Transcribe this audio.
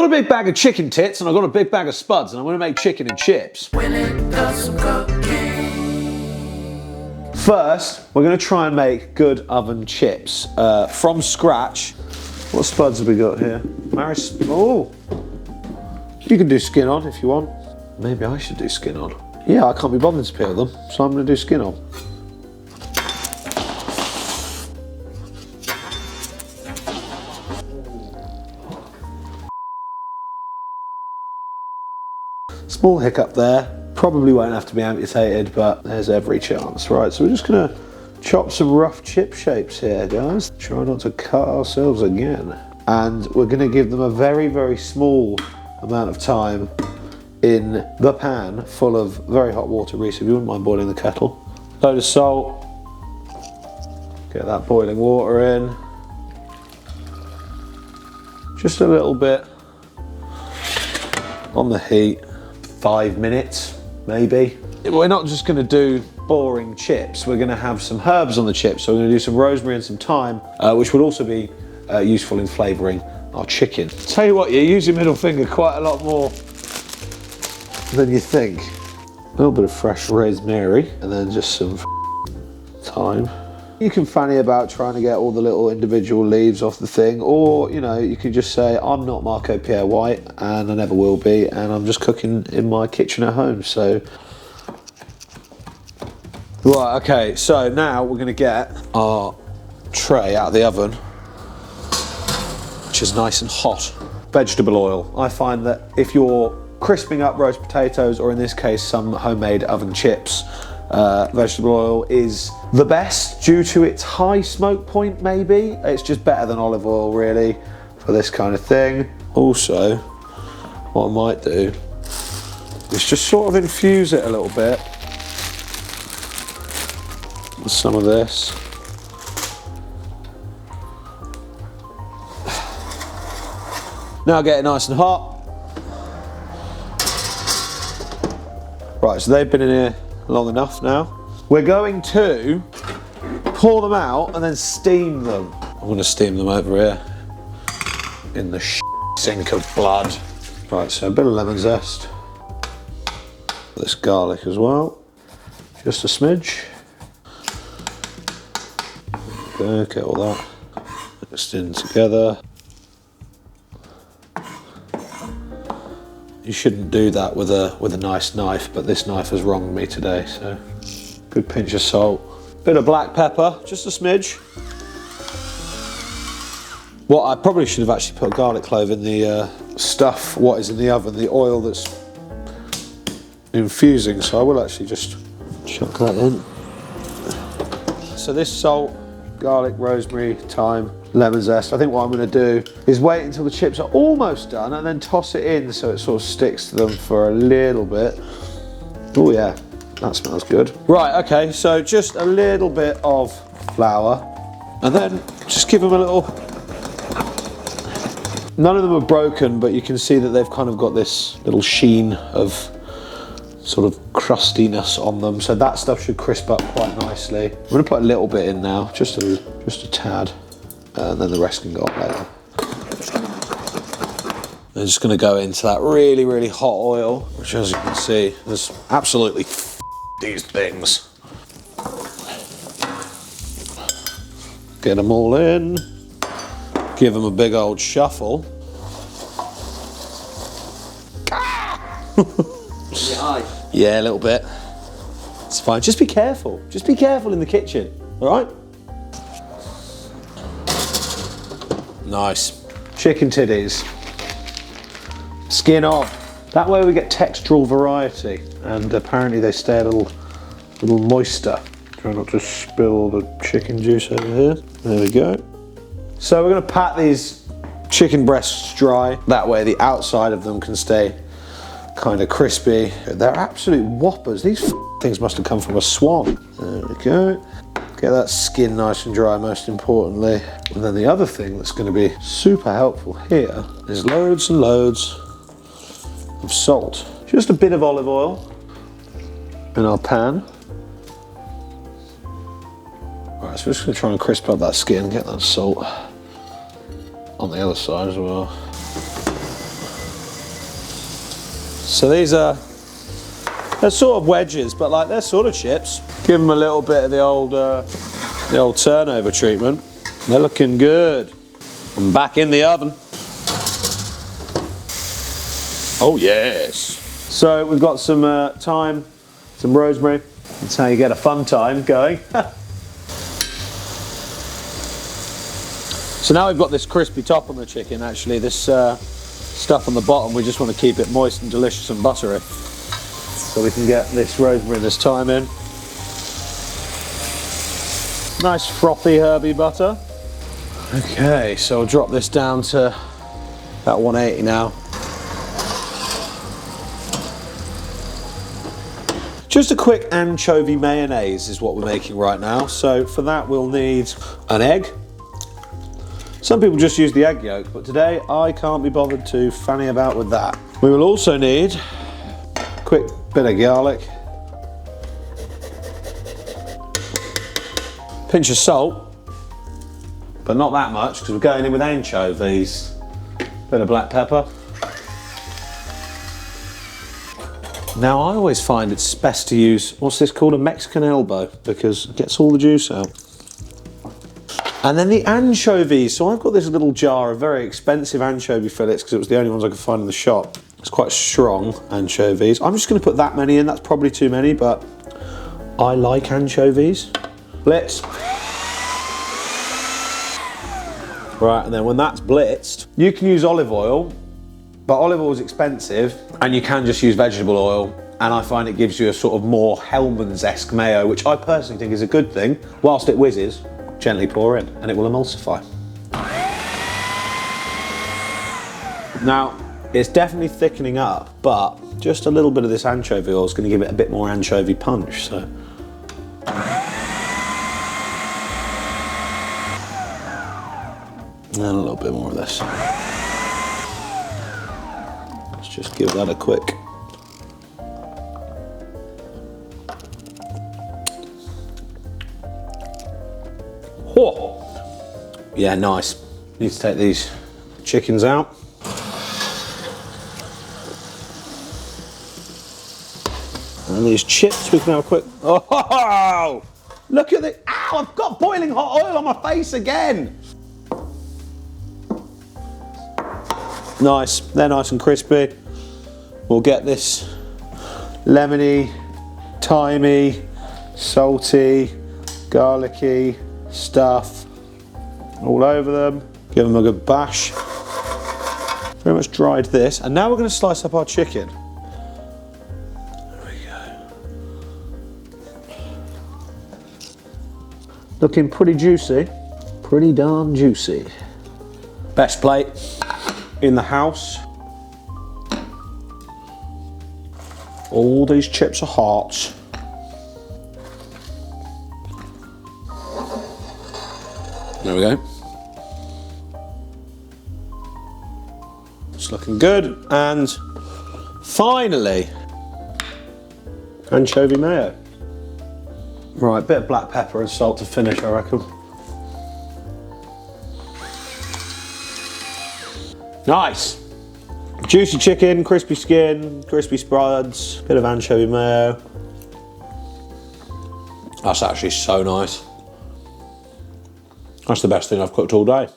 Got a big bag of chicken tits and I've got a big bag of spuds and I'm gonna make chicken and chips. Willy does some cooking. First, we're gonna try and make good oven chips from scratch. What spuds have we got here? Maris, oh, you can do skin on if you want. Maybe I should do skin on. Yeah, I can't be bothered to peel them, so I'm gonna do skin on. Small hiccup there. Probably won't have to be amputated, but there's every chance. Right, so we're just gonna chop some rough chip shapes here, guys. Try not to cut ourselves again. And we're gonna give them a very, very small amount of time in the pan full of very hot water. Reese, if you wouldn't mind boiling the kettle. Load of salt. Get that boiling water in. Just a little bit on the heat. 5 minutes, maybe. We're not just gonna do boring chips, we're gonna have some herbs on the chips. So we're gonna do some rosemary and some thyme, which will also be useful in flavouring our chicken. Tell you what, you use your middle finger quite a lot more than you think. A little bit of fresh rosemary, and then just some thyme. You can fanny about trying to get all the little individual leaves off the thing, or you know, you can just say, I'm not Marco Pierre White, and I never will be, and I'm just cooking in my kitchen at home, so. Right, okay, so now we're gonna get our tray out of the oven, which is nice and hot. Vegetable oil. I find that if you're crisping up roast potatoes, or in this case, some homemade oven chips, vegetable oil is the best due to its high smoke point, maybe. It's just better than olive oil, really, for this kind of thing. Also, what I might do is just sort of infuse it a little bit with some of this. Now get it nice and hot. Right, so they've been in here long enough now. We're going to pour them out and then steam them. I'm going to steam them over here in the sink of blood. Right, so a bit of lemon zest. This garlic as well. Just a smidge. Okay, get all that mixed in together. You shouldn't do that with a nice knife, but this knife has wronged me today, so. Good pinch of salt. Bit of black pepper, just a smidge. What I probably should have actually put garlic clove in the stuff, what is in the oven, the oil that's infusing, so I will actually just chuck that in. So this salt, garlic, rosemary, thyme, lemon zest. I think what I'm going to do is wait until the chips are almost done and then toss it in so it sort of sticks to them for a little bit. Oh yeah, that smells good. Right, okay, so just a little bit of flour and then just give them a little. None of them are broken, but you can see that they've kind of got this little sheen of sort of crustiness on them, so that stuff should crisp up quite nicely. I'm going to put a little bit in now, just a tad, and then the rest can go on later. I'm just going to go into that really, really hot oil, which, as you can see, there's absolutely these things. Get them all in, give them a big old shuffle. Yeah, a little bit. It's fine. Just be careful. Just be careful in the kitchen. All right? Nice. Chicken titties. Skin on. That way we get textural variety, and apparently they stay a little moister. Try not to spill the chicken juice over here. There we go. So we're going to pat these chicken breasts dry. That way the outside of them can stay kind of crispy. They're absolute whoppers. These things must have come from a swan. There we go. Get that skin nice and dry, most importantly. And then the other thing that's going to be super helpful here is loads and loads of salt. Just a bit of olive oil in our pan. Right, so we're just going to try and crisp up that skin, get that salt on the other side as well. So these are, they're sort of wedges, but like they're sort of chips. Give them a little bit of the old turnover treatment. They're looking good. I'm back in the oven. Oh yes. So we've got some thyme, some rosemary. That's how you get a fun time going. So now we've got this crispy top on the chicken. Actually, this stuff on the bottom, we just want to keep it moist and delicious and buttery. So we can get this rosemary and this thyme in. Nice frothy herby butter. Okay, so I'll drop this down to about 180 now. Just a quick anchovy mayonnaise is what we're making right now. So for that we'll need an egg. Some people just use the egg yolk, but today I can't be bothered to fanny about with that. We will also need a quick bit of garlic, pinch of salt, but not that much because we're going in with anchovies. Bit of black pepper. Now I always find it's best to use, what's this called, a Mexican elbow, because it gets all the juice out. And then the anchovies. So I've got this little jar of very expensive anchovy fillets because it was the only ones I could find in the shop. It's quite strong anchovies. I'm just going to put that many in. That's probably too many, but I like anchovies. Blitz. Right, and then when that's blitzed, you can use olive oil, but olive oil is expensive, and you can just use vegetable oil. And I find it gives you a sort of more Hellmann's-esque mayo, which I personally think is a good thing. Whilst it whizzes, gently pour in and it will emulsify. Now, it's definitely thickening up, but just a little bit of this anchovy oil is going to give it a bit more anchovy punch. So. And a little bit more of this. Let's just give that a quick. Oh. Yeah, nice. Need to take these chickens out. And these chips, we can have a quick. Oh! Look at it! Ow! I've got boiling hot oil on my face again. Nice. They're nice and crispy. We'll get this lemony, thymy, salty, garlicky stuff all over them. Give them a good bash. Very much dried this, and now we're going to slice up our chicken. There we go. Looking pretty juicy, pretty darn juicy. Best plate in the house. All these chips are hot. There we go. It's looking good. And finally, anchovy mayo. Right, bit of black pepper and salt to finish, I reckon. Nice. Juicy chicken, crispy skin, crispy spuds, bit of anchovy mayo. That's actually so nice. That's the best thing I've cooked all day.